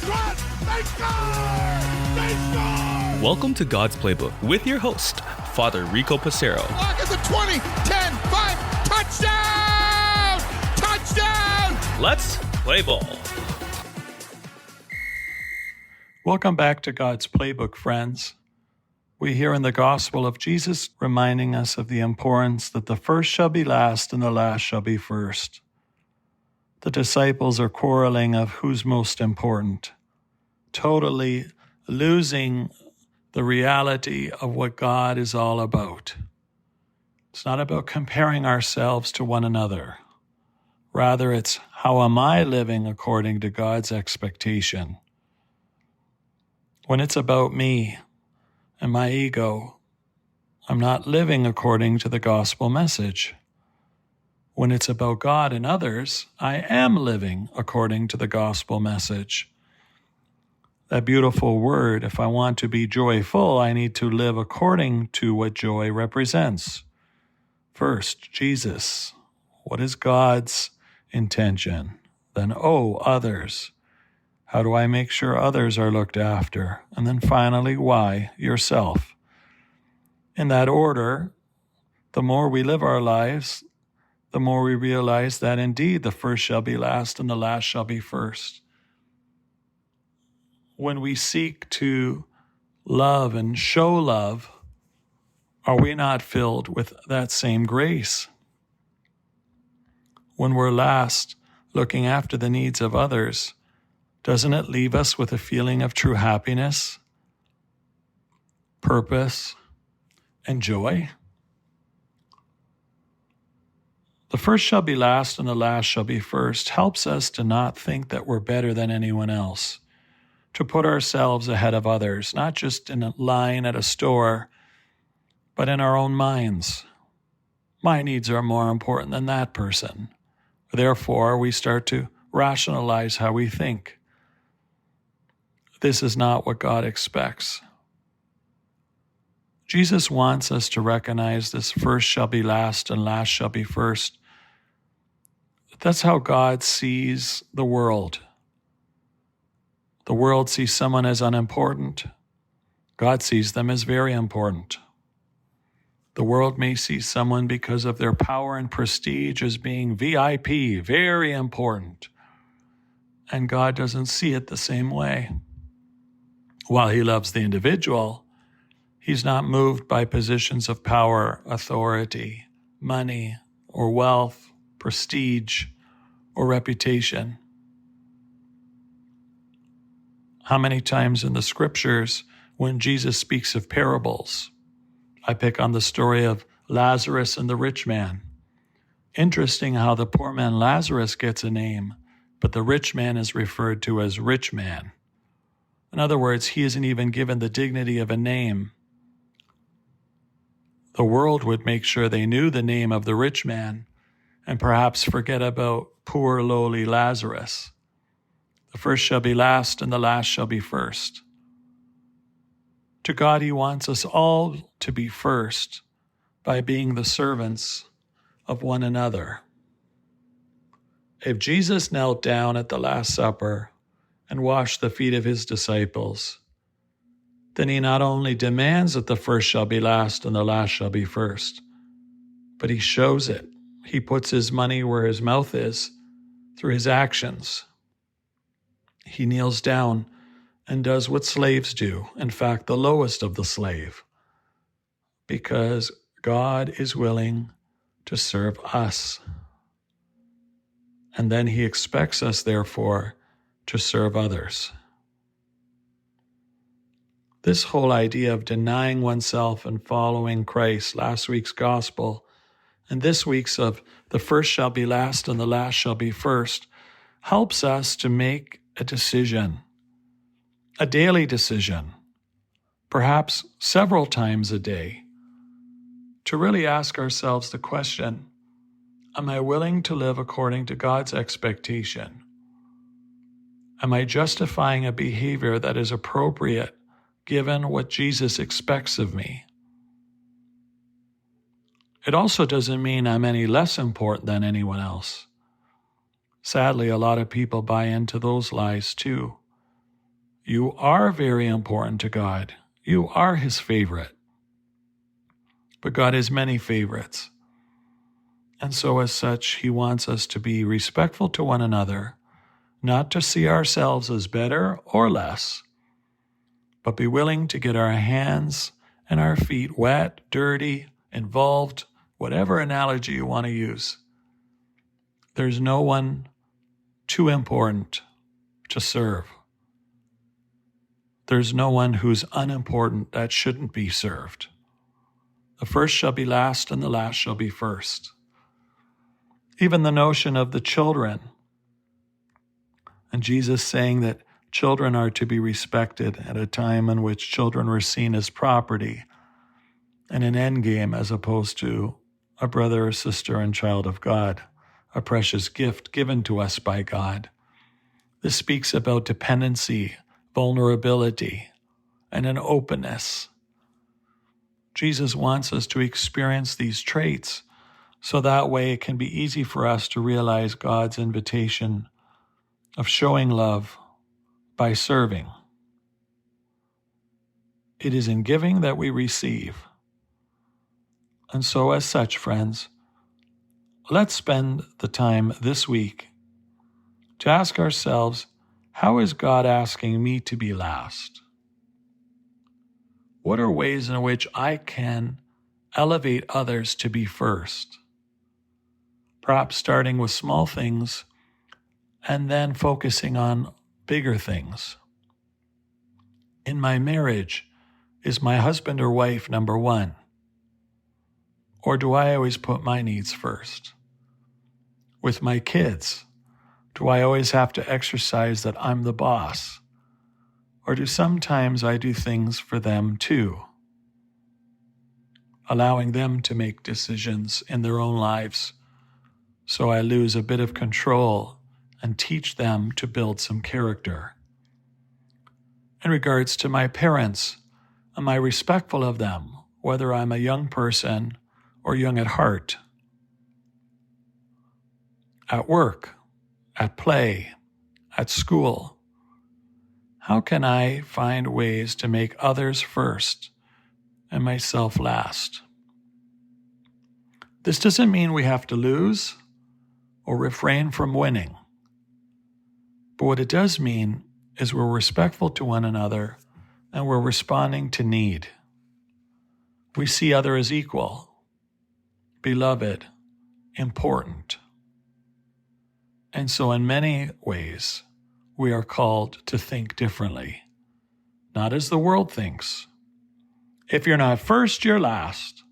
They score! They score! Welcome to God's Playbook with your host, Father Rico Passero. Lock at the 20, 10, 5, touchdown! Touchdown! Let's play ball. Welcome back to God's Playbook, friends. We hear in the gospel of Jesus reminding us of the importance that the first shall be last and the last shall be first. The disciples are quarreling of who's most important, totally losing the reality of what God is all about. It's not about comparing ourselves to one another. Rather, it's how am I living according to God's expectation? When it's about me and my ego, I'm not living according to the gospel message. When it's about God and others, I am living according to the gospel message. That beautiful word, if I want to be joyful, I need to live according to what joy represents. First, Jesus. What is God's intention? Then, others. How do I make sure others are looked after? And then finally, why? Yourself. In that order, the more we live our lives, the more we realize that indeed the first shall be last and the last shall be first. When we seek to love and show love, are we not filled with that same grace? When we're last looking after the needs of others, doesn't it leave us with a feeling of true happiness, purpose, and joy? The first shall be last and the last shall be first helps us to not think that we're better than anyone else, to put ourselves ahead of others, not just in a line at a store, but in our own minds. My needs are more important than that person. Therefore, we start to rationalize how we think. This is not what God expects. Jesus wants us to recognize this first shall be last and last shall be first. That's how God sees the world. The world sees someone as unimportant. God sees them as very important. The world may see someone because of their power and prestige as being VIP, very important. And God doesn't see it the same way. While he loves the individual, he's not moved by positions of power, authority, money, or wealth, prestige, or reputation. How many times in the scriptures, when Jesus speaks of parables, I pick on the story of Lazarus and the rich man. Interesting how the poor man Lazarus gets a name, but the rich man is referred to as rich man. In other words, he isn't even given the dignity of a name. The world would make sure they knew the name of the rich man and perhaps forget about poor, lowly Lazarus. The first shall be last and the last shall be first. To God, he wants us all to be first by being the servants of one another. If Jesus knelt down at the Last Supper and washed the feet of his disciples, then he not only demands that the first shall be last and the last shall be first, but he shows it. He puts his money where his mouth is through his actions. He kneels down and does what slaves do, in fact, the lowest of the slave, because God is willing to serve us. And then he expects us, therefore, to serve others. This whole idea of denying oneself and following Christ, last week's gospel, and this week's of the first shall be last and the last shall be first, helps us to make a decision, a daily decision, perhaps several times a day, to really ask ourselves the question, am I willing to live according to God's expectation? Am I justifying a behavior that is appropriate given what Jesus expects of me? It also doesn't mean I'm any less important than anyone else. Sadly, a lot of people buy into those lies too. You are very important to God. You are his favorite. But God has many favorites. And so as such, he wants us to be respectful to one another, not to see ourselves as better or less, but be willing to get our hands and our feet wet, dirty, involved, whatever analogy you want to use. There's no one too important to serve. There's no one who's unimportant that shouldn't be served. The first shall be last, and the last shall be first. Even the notion of the children, and Jesus saying that children are to be respected at a time in which children were seen as property and an endgame as opposed to a brother or sister and child of God, a precious gift given to us by God. This speaks about dependency, vulnerability, and an openness. Jesus wants us to experience these traits so that way it can be easy for us to realize God's invitation of showing love by serving. It is in giving that we receive. And so as such, friends, let's spend the time this week to ask ourselves, how is God asking me to be last? What are ways in which I can elevate others to be first? Perhaps starting with small things and then focusing on bigger things. In my marriage, is my husband or wife number one? Or do I always put my needs first? With my kids, do I always have to exercise that I'm the boss? Or do sometimes I do things for them too? Allowing them to make decisions in their own lives so I lose a bit of control and teach them to build some character. In regards to my parents, am I respectful of them, whether I'm a young person or young at heart? At work, at play, at school, how can I find ways to make others first and myself last? This doesn't mean we have to lose or refrain from winning. But what it does mean is we're respectful to one another and we're responding to need. We see other as equal, beloved, important. And so in many ways, we are called to think differently, not as the world thinks. If you're not first, you're last.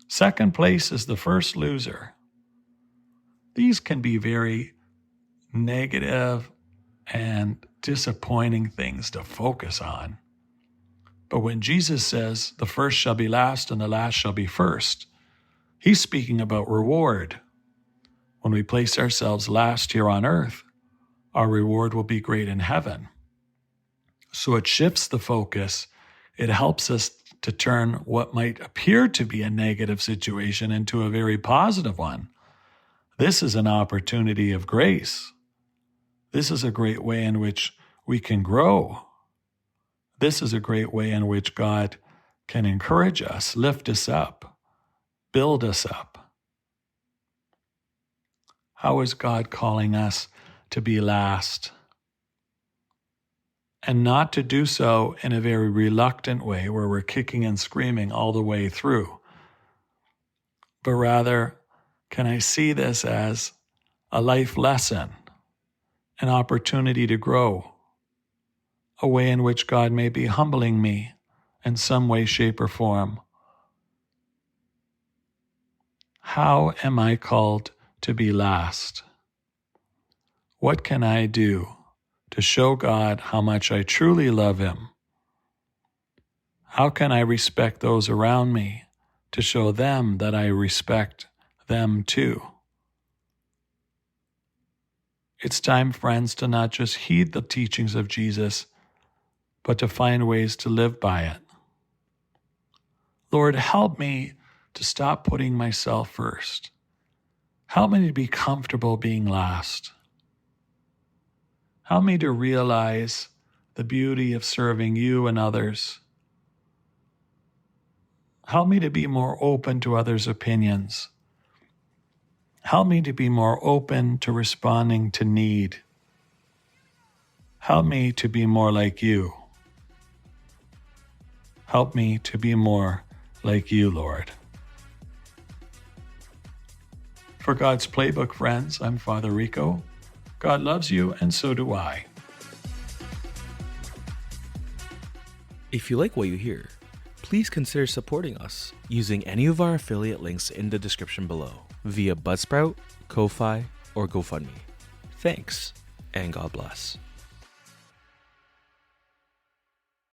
Second place is the first loser. These can be very negative and disappointing things to focus on. But when Jesus says the first shall be last and the last shall be first, he's speaking about reward. When we place ourselves last here on earth, our reward will be great in heaven. So it shifts the focus. It helps us to turn what might appear to be a negative situation into a very positive one. This is an opportunity of grace. This is a great way in which we can grow. This is a great way in which God can encourage us, lift us up, build us up. How is God calling us to be last? And not to do so in a very reluctant way where we're kicking and screaming all the way through. But rather, can I see this as a life lesson, an opportunity to grow, a way in which God may be humbling me in some way, shape, or form? How am I called to be last? What can I do to show God how much I truly love him? How can I respect those around me to show them that I respect them too? It's time, friends, to not just heed the teachings of Jesus, but to find ways to live by it. Lord, help me to stop putting myself first. Help me to be comfortable being last. Help me to realize the beauty of serving you and others. Help me to be more open to others' opinions. Help me to be more open to responding to need. Help me to be more like you. Help me to be more like you, Lord. For God's Playbook friends, I'm Father Rico. God loves you, and so do I. If you like what you hear, please consider supporting us using any of our affiliate links in the description below via Buzzsprout, Ko-Fi, or GoFundMe. Thanks, and God bless.